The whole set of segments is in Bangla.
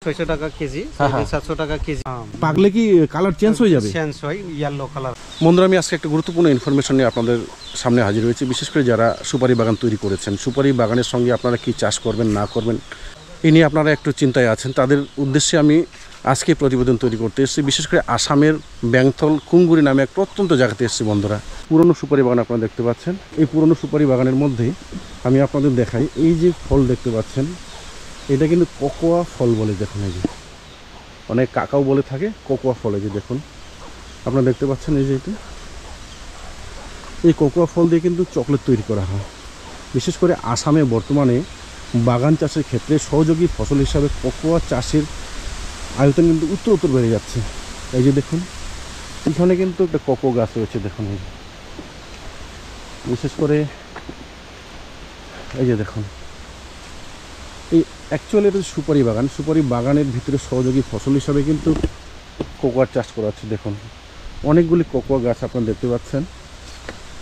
600 টাকা কেজি, 700 টাকা কেজি। পাকলে কি কালার চেঞ্জ হয়ে যাবে? চেঞ্জ হয়, ইয়েলো কালার। বন্ধুরা, আমি আজকে একটা গুরুত্বপূর্ণ ইনফরমেশন নিয়ে আপনাদের সামনে হাজির হয়েছি। বিশেষ করে যারা সুপারি বাগান তৈরি করেছেন, সুপারি বাগানের সঙ্গে আপনারা কি চাষ করবেন না করবেন এই নিয়ে আপনারা একটু চিন্তায় আছেন, তাদের উদ্দেশ্যে আমি আজকে প্রতিবেদন তৈরি করতে এসেছি। বিশেষ করে আসামের ব্যাংথল কুঙ্গুরি নামে এক প্রত্যন্ত জায়গাতে এসেছি বন্ধুরা। পুরনো সুপারি বাগান আপনারা দেখতে পাচ্ছেন। এই পুরনো সুপারি বাগানের মধ্যে আমি আপনাদের দেখাই, এই যে ফল দেখতে পাচ্ছেন এটা কিন্তু কোকোয়া ফল বলে। দেখুন, এই যে অনেক কাকাও বলে থাকে, কোকোয়া ফল। এই যে দেখুন, আপনারা দেখতে পাচ্ছেন এই যে এটা, এই কোকোয়া ফল দিয়ে কিন্তু চকলেট তৈরি করা হয়। বিশেষ করে আসামে বর্তমানে বাগান চাষের ক্ষেত্রে সহযোগী ফসল হিসাবে কোকোয়া চাষের আয়তন কিন্তু উত্তর বেড়ে যাচ্ছে। এই যে দেখুন, এখানে কিন্তু একটা কোকো গাছ রয়েছে। দেখুন, এই বিশেষ করে এই যে দেখুন, এই অ্যাকচুয়ালি এটা সুপারি বাগান। সুপারি বাগানের ভিতরে সহযোগী ফসল হিসাবে কিন্তু কোকোয়ার চাষ করা হচ্ছে। দেখুন, অনেকগুলি কোকোয়া গাছ আপনারা দেখতে পাচ্ছেন।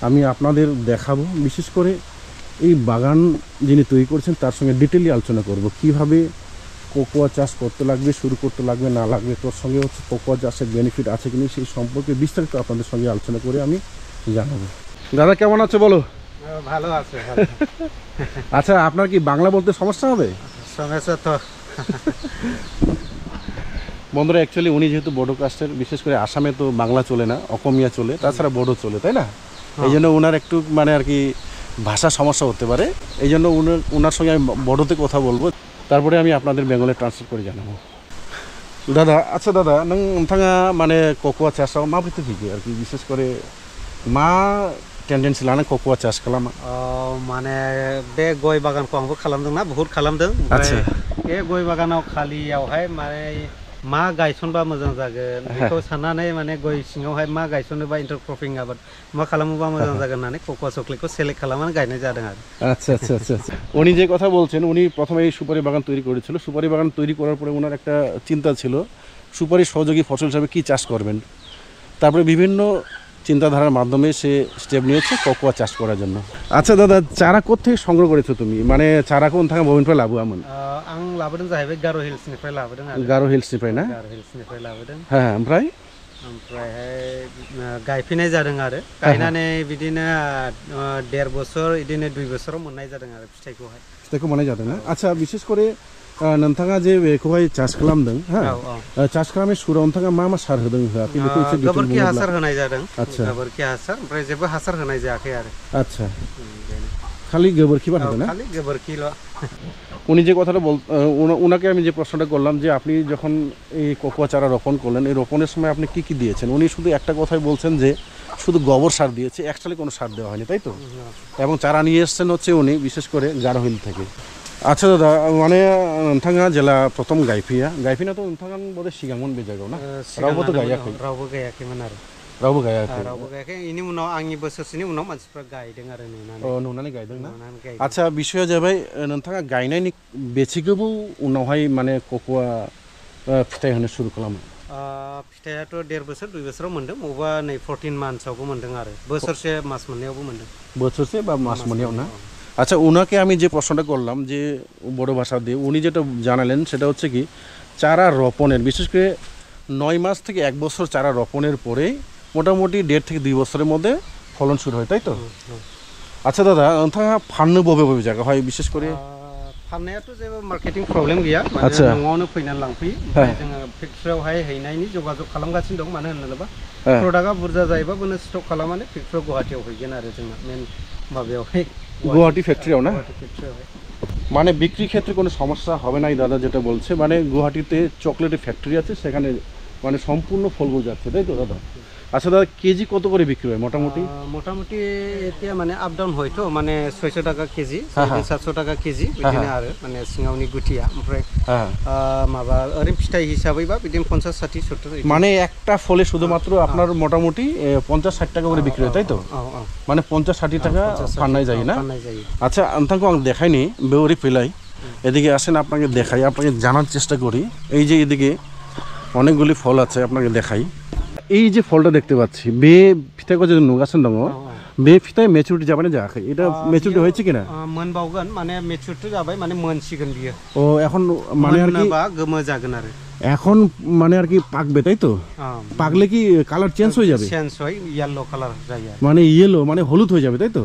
আমি আপনাদের দেখাবো, বিশেষ করে এই বাগান যিনি তৈরি করছেন তার সঙ্গে ডিটেইলি আলোচনা করব, কিভাবে কোকোয়া চাষ করতে লাগবে, শুরু করতে লাগবে না লাগবে, তোর সঙ্গে হচ্ছে কোকোয়া চাষের বেনিফিট আছে কিনা সেই সম্পর্কে বিস্তারিত আপনাদের সঙ্গে আলোচনা করে আমি জানাবো। দাদা কেমন আছে বলো? ভালো আছে। আচ্ছা, আপনার কি বাংলা বলতে সমস্যা হবে? সমস্যা তো বন্ধুরা, অ্যাকচুয়ালি উনি যেহেতু বড়ো কাস্টের, বিশেষ করে আসামে তো বাংলা চলে না, অকমিয়া চলে, তাছাড়া বড়ো চলে, তাই না? এই জন্য ওনার একটু মানে আর কি ভাষা সমস্যা হতে পারে। এই জন্য ওনার সঙ্গে আমি বড়োতে কথা বলবো, তারপরে আমি আপনাদের বেঙ্গলে ট্রান্সলেট করে জানাবো। দাদা, আচ্ছা দাদা, नोंथाङा माने कोकोआ चाषाव माबोरै फैखो आरोखि, बिसेस करे मा टेन्डेन्सि लाना कोकोआ चाष खालामो? माने बे गय बागानखौ आंबो खालामदोंना, बहुत खालामदों। आच्छा, बे गय बागानाव खालियावहाय माने मा गायसनबा मोजां जागोन बेखौ साननानै माने गय सिङावहाय मा गायसनोबा इन्टारक्रपिं आबाद मा खालामोबा मोजां जागोन होननानै कोकोआ चकलेटखौ सेलेक्ट खालामनानै गायनाय जादों आरो। আচ্ছা আচ্ছা আচ্ছা আচ্ছা। উনি যে কথা বলছেন, উনি প্রথমে এই সুপারি বাগান তৈরি করেছিল। সুপারি বাগান তৈরি করার পরে ওনার একটা চিন্তা ছিল সুপারি সহযোগী ফসল হিসাবে কী চাষ করবেন। তারপরে বিভিন্ন চিন্তাধারার মাধ্যমে সে স্টেপ নিয়েছে কোকোয়া চাষ করার জন্য। আচ্ছা দাদা, চারা কোত্থেকে সংগ্রহ করেছো তুমি? মানে চারা কোন থাকা बबेनिफ्राय लाबोआमोन? आं लाबोदों जाहैबाय गार' हिल्सनिफ्राय लाबोदों आरो। गार' हिल्सनिफ्राय ना? गार' हिल्सनिफ्राय लाबोदों। হ্যাঁ, ओमफ्रायहाय गायफैनाय जादों आरो। गायनानै बिदिनो 1.5 बोसोर बिदिनो 2 बोसोराव मोननाय जादों आरो फिथाइखौहाय। फिथाइखौ मोननाय जादों ना? आচ্ছা, बिसेस करे नोंथाङा जे बेखौहाय चार्ज खालामदों, चार्ज खालामनाय सुराव नोंथाङा मा मा सार होदों होआखै बेखौ एसे डिटेल गोबोरखि बुङोब्ला? हासार होनाय जादों। आচ্ছা, गोबोरखि हासार, ओमफ्राय जेबो हासार होनाय जायाखै आरो। আচ্ছা, খালি গোবরকি পাঠাতে না? খালি গোবরকিল। উনি যে কথাটা ওনাকে আমি যে প্রশ্নটা করলাম যে আপনি যখন এই কোকোয়া চারা রোপণ করলেন, এই রোপণের সময় আপনি কি কি দিয়েছেন? উনি শুধু একটা কথাই বলছেন যে শুধু গোবর সার দিয়েছে, অ্যাকচুয়ালি কোনো সার দেওয়া হয়নি, তাই তো? এবং চারা নিয়ে এসছেন হচ্ছে উনি বিশেষ করে গারো হিল থেকে। আচ্ছা দাদা, মানে नोंथाङा जेला प्रथम गायफैनायाथ' नोंथाङा बोरै सिगांमोन बे जायगायाव ना? रावबोथ' गायाखै? रावबो गायाखैमोन आरो। रावबो गायाखै? रावबो गायाखै। बेनि उनाव आंनि बोसोरसेनि उनाव मानसिफ्रा गायदों आरो नुनानै। नुनानै गायदों ना? आচ্ছা, বিষয়आ जाबाय नोंथाङा गायनायनि बेसे गोबाव उनावहाय माने कोकोआ फिथाइ होनो शुरू खालामो? फिथाइयाथ' 1.5 बोसोर 2 बोसोराव मोन्दों, बबेबा नै 14 मान्थ्सआवबो मोन्दों आरो। बोसोरसे मास मोननैयावबो मोन्दों। बोसोरसे বা মাস मोननैयाव ना? আচ্ছা, ওনাকে আমি যে প্রশ্নটা করলাম যে বড় ভাষা দিয়ে, উনি যেটা জানালেন সেটা হচ্ছে কি চারা রোপণের, বিশেষ করে 9 মাস থেকে 1 বছর চারা রোপণের পরেই মোটামুটি 1.5 থেকে 2 বছরের মধ্যে ফলন শুরু হয়, তাই তো? আচ্ছা দাদা, नोंथाङा फाननो बबे जायगायावहाय बिसेस करे? फाननायाथ' जेबो मार्केटिं प्रब्लेम गैया, माने न'आवनो फैनानै लांफैयो। ओमफ्राय जोङो फेक्टरियावहाय हैनायनि जगाजग खालामगासिनो दं। मानो होनोबा प्रडाक्टआ बुरजा जायोबा बेनो स्टक खालामनानै फेक्टरियाव गुवाहाटियाव हैगोन आरो जोंना मेन माबायावहाय গুয়াহাটি ফ্যাক্টরিও না? মানে বিক্রির ক্ষেত্রে কোনো সমস্যা হবে না, দাদা যেটা বলছে। মানে গুয়াহাটিতে চকলেটের ফ্যাক্টরি আছে, সেখানে মানে সম্পূর্ণ ফলগুলো যাচ্ছে, তাই তো দাদা? আচ্ছা দাদা, কেজি কত করে বিক্রি হয় মোটামুটি? মোটামুটি এতিয়া মানে আপ ডাউন হয়তো, মানে 600 টাকা কেজি, 700 টাকা কেজি बिदिनो आरो माने सिङावनि गुथिया। ओमफ्राय माबा ओरैनो फिथाइ हिसाबैबा बिदिनो 50, 60, 70। মানে একটা ফলে শুধুমাত্র আপনার মোটামুটি 50-60 টাকা করে বিক্রি হয়, তাই তো? মানে 50-60 টাকা ফান্নাই যায় না? আচ্ছা, नोंथांखौ आं দেখাইনি বেউরি ফেলাই, এদিকে আসেন আপনাকে দেখাই, আপনাকে জানার চেষ্টা করি। এই যে এদিকে অনেকগুলি ফল আছে, আপনাকে দেখাই। এই যে ফলটা দেখতে পাচ্ছি বে फिथाइखौ जों नुगासिनो दङ, बे फिथाइ मेचुरिटी जाबाय ना जायाखै এটা মেচুরিটি হয়েছে কিনা मोनबावगोन माने मेचुरिटी जाबाय माने मोनसिगोन बियो ও এখন মানে আর কি मोनोबा गोमो जागोन आरो এখন মানে আর কি পাকবে তাই তো পাকলে কি কালার চেঞ্জ হয়ে যাবে চেঞ্জ হয় ইয়েলো কালার যায় মানে ইয়েলো মানে হলুদ হয়ে যাবে তাই তো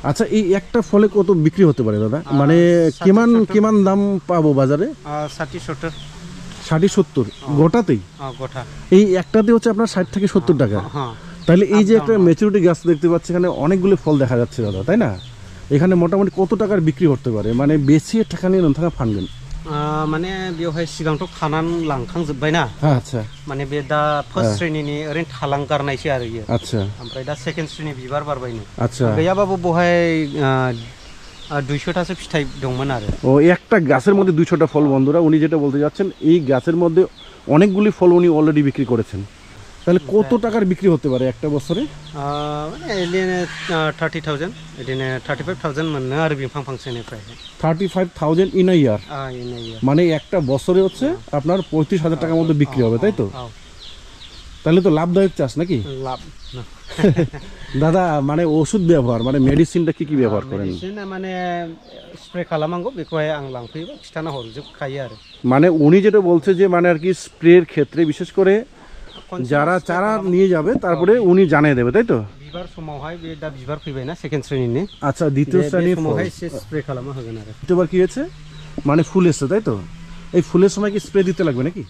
আচ্ছা এই একটা ফলে কত বিক্রি হতে পারে দাদা মানে কিমান কিমান দাম পাবো বাজারে 60-70 60-70 গোটাতেই গোটা এই একটাতে হচ্ছে আপনার 60 থেকে 70 টাকা হ্যাঁ তাহলে এই যে একটা ম্যাচুরিটি গাছ দেখতে পাচ্ছি এখানে অনেকগুলো ফল দেখা যাচ্ছে দাদা তাই না এখানে মোটামুটি কত টাকার বিক্রি করতে পারে মানে বেশি টাকা নিয়ে নথা ফানবেন माने बेवहाय सिगांथ' खानान लांखांजोब्बायना আচ্ছা माने बे दा फार्स्ट श्रेणीनि ओरैनो थालांगारनायसो आरो इयो আচ্ছা ओमफ्राय दा सेकेन्ड श्रेणी बिबार बारबायनो আচ্ছা गैयाबाबो बहाय 200টাसो फिथाइ दंमोन आरो ও একটা গাছের মধ্যে 200টা ফল বন্ধুরা উনি যেটা বলতে যাচ্ছেন এই গাছের মধ্যে অনেকগুলি ফল উনি অলরেডি বিক্রি করেছেন তাহলে কত টাকার বিক্রি হতে পারে একটা বছরে মানে এলিনে 30000 এদিনে 35000 मोनो आरो बिफां फांसेनिफ्राय 35000 ইন আ ইয়ার মানে একটা বছরে হচ্ছে আপনার 35000 টাকার মধ্যে বিক্রি হবে তাই তো তাহলে তো লাভদায়ক চাষ নাকি লাভ না দাদা মানে ওষুধ ব্যবহার মানে মেডিসিনটা কি কি ব্যবহার করেন মেডিসিন মানে স্প্রে খালামাंगौ बेखौहाय आं लांफैबा खिथाना हरजोबखायो आरो মানে উনি যেটা বলছে যে মানে আর কি স্প্রের ক্ষেত্রে বিশেষ করে যারা চারা নিয়ে যাবে তারপরে উনি জানিয়ে দেবে তাই তো बिबार समावहाय बे दा बिबार फैबायना सेकेन्ड श्रेणीनि আচ্ছা দ্বিতীয় শ্রেণীর समावहाय स्प्रे खालामना होगोन आरो দ্বিতীয়বার কি হয়েছে মানে ফুল এসছে তাই তো এই ফুলের সময় কি স্প্রে দিতে লাগবে নাকি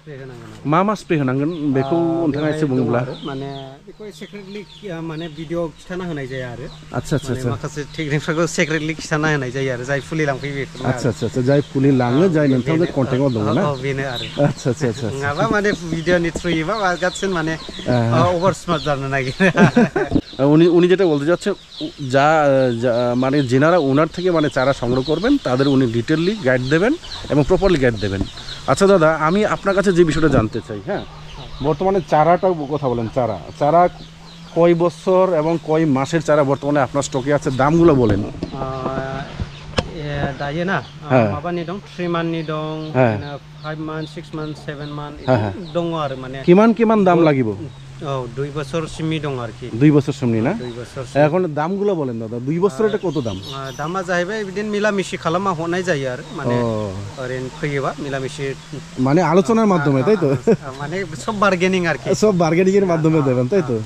स्प्रे होनांगोन मा मा स्प्रे होनांगोन बेखौ नोंथाङा एसे बुङोब्ला माने बेखौ सेक्रेटलि माने भिडिअ खिथाना होनाय जाया आरो আচ্ছা আচ্ছা আচ্ছা माखासे टेकनिकफोरखौ सेक्रेटलि खिथाना होनाय जायो आरो जाय फुलि लांफैयो बेखौ আচ্ছা আচ্ছা আচ্ছা जाय फुलि लाङो जाय नोंथांजों कन्टेक्टआव दङ ना बेनो आरो আচ্ছা আচ্ছা আচ্ছা नङाबा माने भिडिअनि थ्रुयैबा गासिन माने ओभार स्मार्ट जानो नागिरो উনি উনি যেটা বলতে যাচ্ছেন যা মানে যেনারা ওনার থেকে মানে চারা সংগ্রহ করবেন তাদের উনি ডিটেইলি গাইড দেবেন এবং প্রপারলি গাইড দেবেন আচ্ছা দাদা আমি আপনার কাছে যে বিষয়টা জানতে চাই হ্যাঁ বর্তমানে চারাটা কথা বলেন চারা চারা কয় বছর এবং কয় মাসের চারা বর্তমানে আপনার স্টকে আছে দামগুলো বলেন दायो ना माबानि दं 3 मान्थनि दं 5 मान्थ 6 मान्थ 7 मान्थ दङ आरो माने কিমান দাম লাগিব औ 2 বছরसिमनि दं आरोखि 2 বছরसिमनि না 2 বছর এখন দামগুলো বলেন দাদা 2 বছর এটা কত দাম দামা जाहैबाय बिदिनो मिलामिसि खालामना हरनाय जायो आरो माने ओरैनो फैयोबा मिलामिसि মানে আলোচনার মাধ্যমে তাই তো মানে সব বার্গেনিং আর কি সব বার্গেনিং এর মাধ্যমে দেবেন তাই তো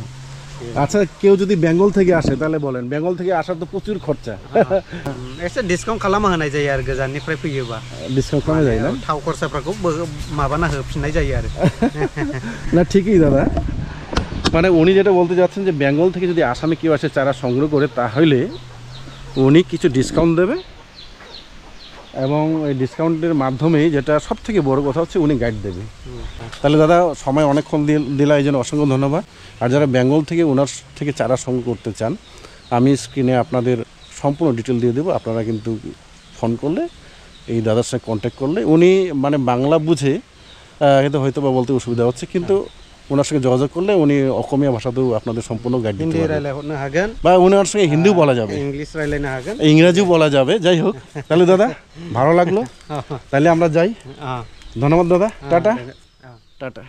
আচ্ছা কেউ যদি বেঙ্গল থেকে আসে তাহলে বলেন বেঙ্গল থেকে আসার তো প্রচুর খরচা এসে ডিসকাউন্ট খালামना होनाय जायो आरो गोजाननिफ्राय फैयोबा ডিসকাউন্ট করা যায় না थाव खरसाफोरखौ माबाना होफिननाय जायो आरो না ঠিকই দাদা মানে উনি যেটা বলতে যাচ্ছেন যে বেঙ্গল থেকে যদি আসামে কেউ আসে চারা সংগ্রহ করে তাহলে উনি কিছু ডিসকাউন্ট দেবে এবং এই ডিসকাউন্টের মাধ্যমে যেটা সবথেকে বড় কথা হচ্ছে উনি গাইড দেবে তাহলে দাদা সময় অনেকক্ষণ দিলা এই জন্য অসংখ্য ধন্যবাদ আর যারা বেঙ্গল থেকে ওনার থেকে চারা সংগ্রহ করতে চান আমি স্ক্রিনে আপনাদের সম্পূর্ণ ডিটেল দিয়ে দেবো আপনারা কিন্তু ফোন করলে এই দাদার সঙ্গে কন্ট্যাক্ট করলে উনি মানে বাংলা বুঝে কিন্তু হয়তো বা বলতে অসুবিধা হচ্ছে কিন্তু ওনার সঙ্গে যোগাযোগ করলে উনি অসমীয়া ভাষাতেও আপনাদের সম্পূর্ণ গাইড দিতে পারবেন বা ওনার সঙ্গে হিন্দিও বলা যাবে ইংলিশ রাইলাইনো হাগেন ইংরেজিও বলা যাবে যাই হোক তাহলে দাদা ভালো লাগলো তাহলে আমরা যাই ধন্যবাদ দাদা টাটা টাটা